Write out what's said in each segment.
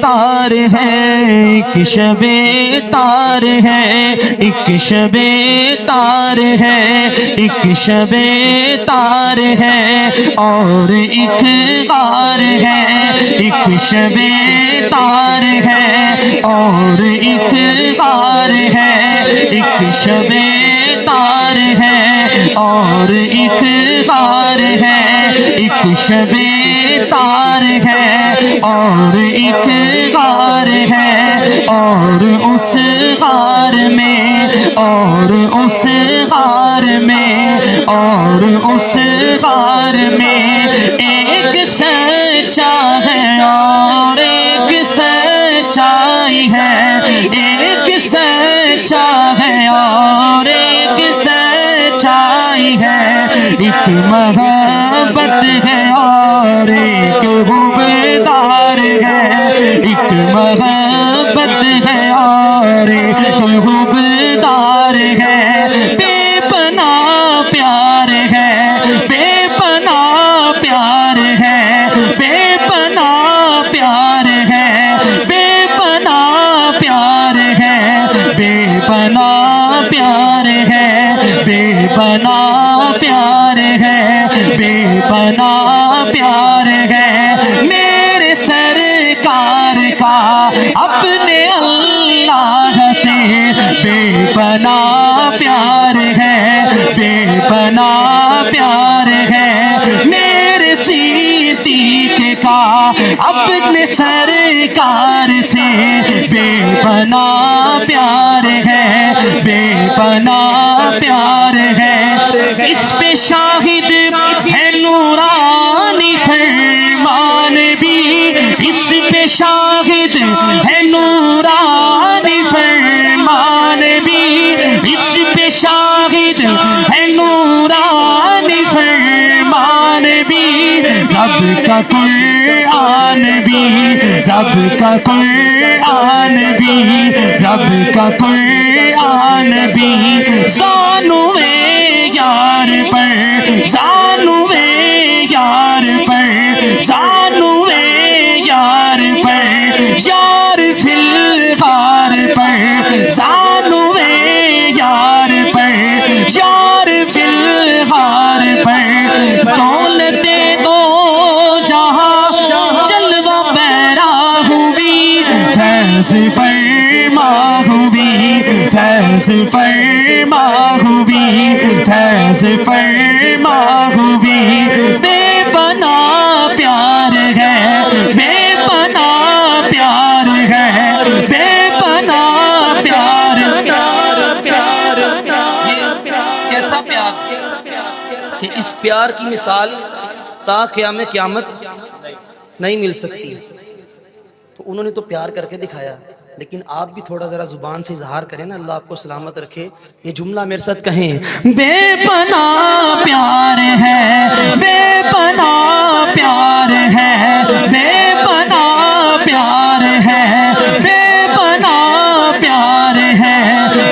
تار ہے، ایک شب تار ہے، ایک شب تار ہے، ایک شب تار ہے اور ایک غار ہے، ایک شب تار ہے اور ایک غار ہے، ایک شب تار ہے اور ایک غار ہے، ایک شب تار ہے اور ایک غار ہے اور اس غار میں، اور اس غار میں، اور اس غار میں ایک سچا ہے اور ایک سچائی ہے، ایک سچا ہے اور ایک سچائی ہے، ایک محبت ہے اور ایک حبدار ہے، ایک محبت ہے اور ایک حبدار ہے، بے پناہ پیار ہے، بے پناہ پیار ہے، بے پناہ پیار ہے، بے پناہ پیار ہے، بے پناہ پیار ہے، بے پناہ پیار ہے، بے پناہ پیار ہے، میرے سرکار کا اپنے اللہ سے بے پناہ پیار ہے، بے پناہ پیار ہے، میرے صدیق کا اپنے سرکار سے بے پناہ پیار ہے، بے پناہ پیار ہے، اس پہ شاہد ہے نورانی فرمان بھی، اس پہ شاہد ہے نورانی فرمان بھی، اس پہ شاہد ہے نورانی فرمان بھی، رب کا قرآن بھی، رب کا قرآن بھی، رب کا قرآن بھی، زانوے یار پر، زانوے یار پر، زانوے یار پر، یار فی الغار پر، زانوے یار پر، یار فی الغار پر، دولت دو جہاں جلوہ پیرا ہوئی، فیض فرما ہوئی، فیض فرما ہوئی، فیض فرما ہوئی، بے پناہ پیار ہے، بے پناہ پیار ہے، بے پناہ پیار، کیسا پیار کہ اس پیار کی مثال تا قیام قیامت نہیں مل سکتی۔ تو انہوں نے تو پیار کر کے دکھایا، لیکن آپ بھی تھوڑا ذرا زبان سے اظہار کریں نا، اللہ آپ کو سلامت رکھے، یہ جملہ میرے ساتھ کہیں، بے پناہ پیار ہے، بے پناہ پیار ہے، بے پناہ پیار ہے، بے پناہ پیار ہے،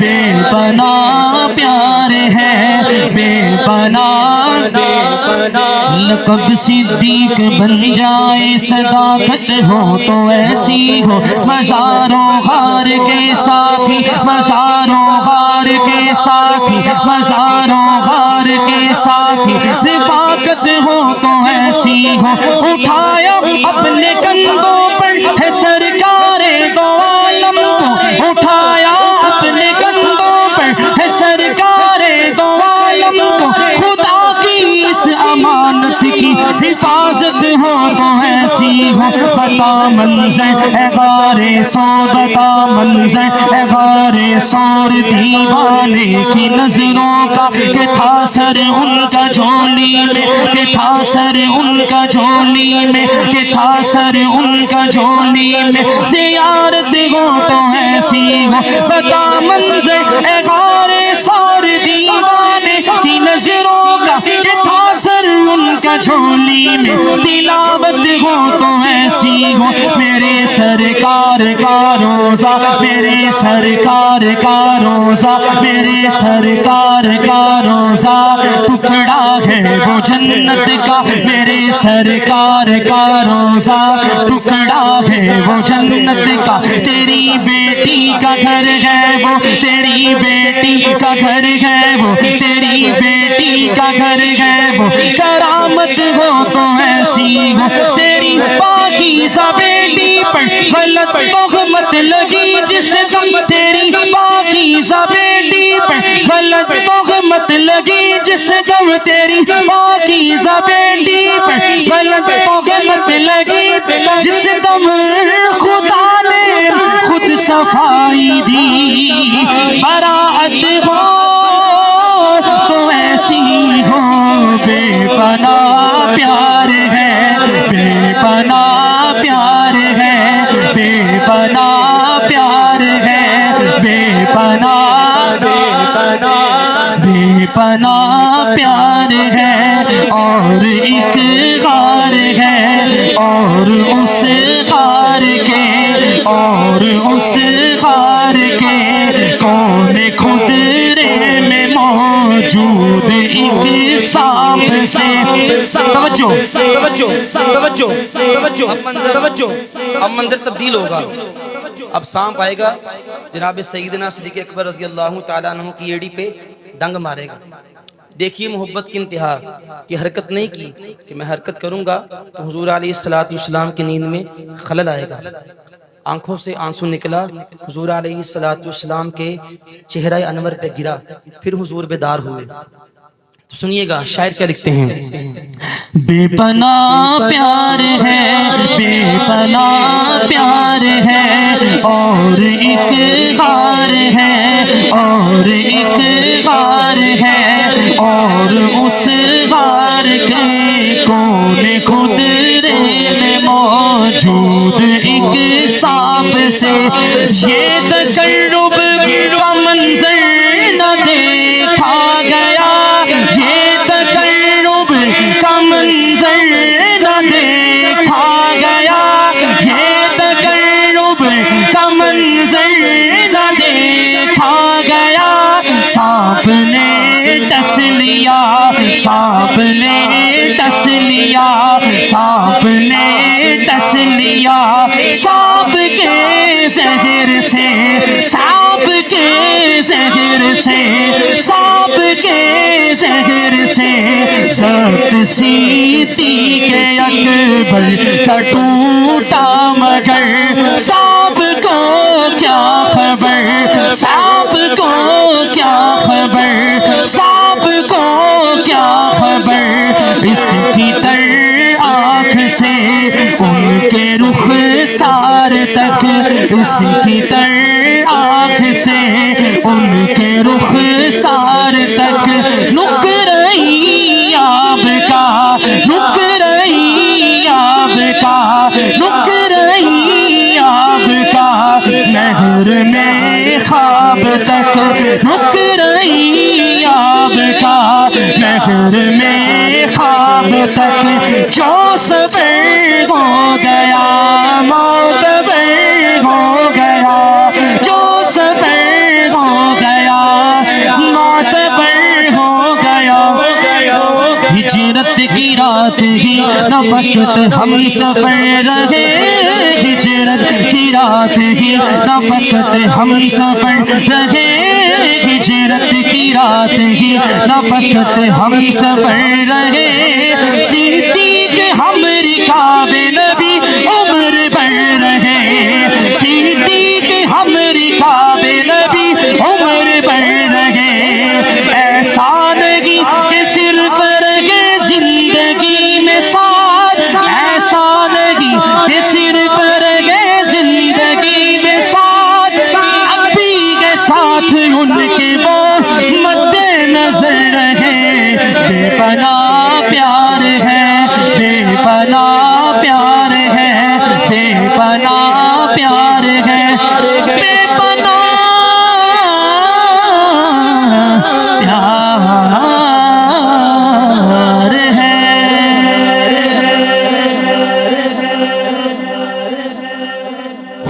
بے پناہ پیار ہے، بے پناہ، بے پناہ، لقب صدیق بن جائے، صداقت ہو تو ایسی ہو، مزاروں غار کے ساتھی، مزاروں غار کے ساتھی، مزاروں غار کے ساتھی، رفاقت ہو تو ایسی ہو، اٹھایا اپنے کندھوں پر ہے سرکار دو عالم کو، اٹھایا اپنے کندھوں پر ہے سرکار دو عالم کو، خدا کی اس امانت کی حفاظت ہو تو ایسی ہو، بتا منظر اے غار سور، بتا منظر اے غار سور، دیوانے کی نظروں کا کہ تھا سر ان کا جھولی میں، کہ تھا سر ان کا جھولی میں، کہ تھا سر ان کا جھولی میں، زیارت ہو تو ایسی ہو، بتا منظر اے غار سور، دیوانے کی نظروں کا کہ تھا سر ان کا کا جھولی میں تلاوت ہو تو ایسی ہو میرے سرکار کا روزہ میرے سرکار کا روزہ میرے سرکار کا روزہ ٹکڑا ہے وہ جنت کا میرے سرکار کا روزہ ٹکڑا ہے وہ جنت کا تیری بیٹی کا گھر ہے وہ تیری بیٹی کا گھر ہے وہ تیری بیٹی کا گھر ہے وہ کرامت ہو تو ایسی ہو تیری پاکیزہ بیٹی پر غلط تہمت لگی جس دم تیری پاکیزہ بیٹی پر غلط تہمت لگی جس دم تیری پاکیزہ بیٹی پر غلط تہمت لگی جس دم خدا نے خود صفائی دی براعت ہو تو ایسی ہو بے پناہ پیار ہے بے پناہ پیار ہے بے پناہ پیار ہے بے پناہ بے پناہ پیار ہے اور ایک غار ہے اور اس غار کے اور اس غار کے کون خدرے میں موجود ایک سانپ سے توجہ توجہ توجہ توجہ اب منظر تبدیل ہوگا. اب سانپ آئے گا جناب سیدنا صدیق اکبر رضی اللہ تعالیٰ عنہ کی ایڑی پہ ڈنگ مارے گا. دیکھیے محبت کی انتہا کہ حرکت نہیں کی کہ میں حرکت کروں گا تو حضور علیہ السلام کی نیند میں خلل آئے گا. آنکھوں سے آنسو نکلا حضور علیہ السلام کے چہرہ انور پہ گرا پھر حضور بیدار ہوئے. تو سنیے گا شاعر کیا لکھتے ہیں. بے پناہ پیار ہے بے پناہ پیار ہے اور ایک غار ہے اور ایک غار ہے اور اس غار کے کون خدرے میں موجود ایک سانپ سے یہ تقرب کا منظر نہ دیکھا گیا یہ تقرب کا منظر نہ دیکھا گیا یہ تقرب کا منظر نہ دیکھا گیا سانپ نے ڈس لیا سانپ نے ڈس لیا سانپ نے ڈس لیا سانپ کے زہر سے سانپ کے زہر سے سانپ کے زہر سے سخت سی کے اکبر کا ٹوٹا مگر سانپ کو کیا خبر سانپ کو کیا خبر سانپ کو کیا خبر اس کی تر آنکھ سے ان کے رخ سار تک اس کی تر آنکھ سے ان کے رخ سار تک رک رہی آب کا رک رہی آب کا رک رہی آب کا نہر میں خواب تک رک رہی آب کا نہر میں خواب تک جو صبر ہو گیا معتبر ہو گیا جو صبر ہو گیا معتبر ہو گیا ہجرت کی رات ہی نہ وقت ہم سفر رہے ہجرت کی رات ہی نہ وقت ہم سفر رہے ہجرت کی رات ہی نہ وقت ہم سفر رہے صدیق ہم رکاب نبی عمر بھر رہے صدیق ہم رکاب نبی عمر بھر رہے ایسا نہیں کہ صرف رہے زندگی میں ساتھ ایسا نہیں کہ صرف رہے زندگی میں ساتھ اب بھی کے ساتھ ان کے وہ مد نظر رہے بے پناہ پیار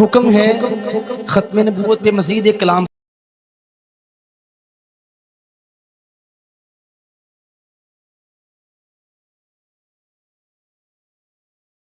حکم ہے ختم نبوت پہ مزید ایک کلام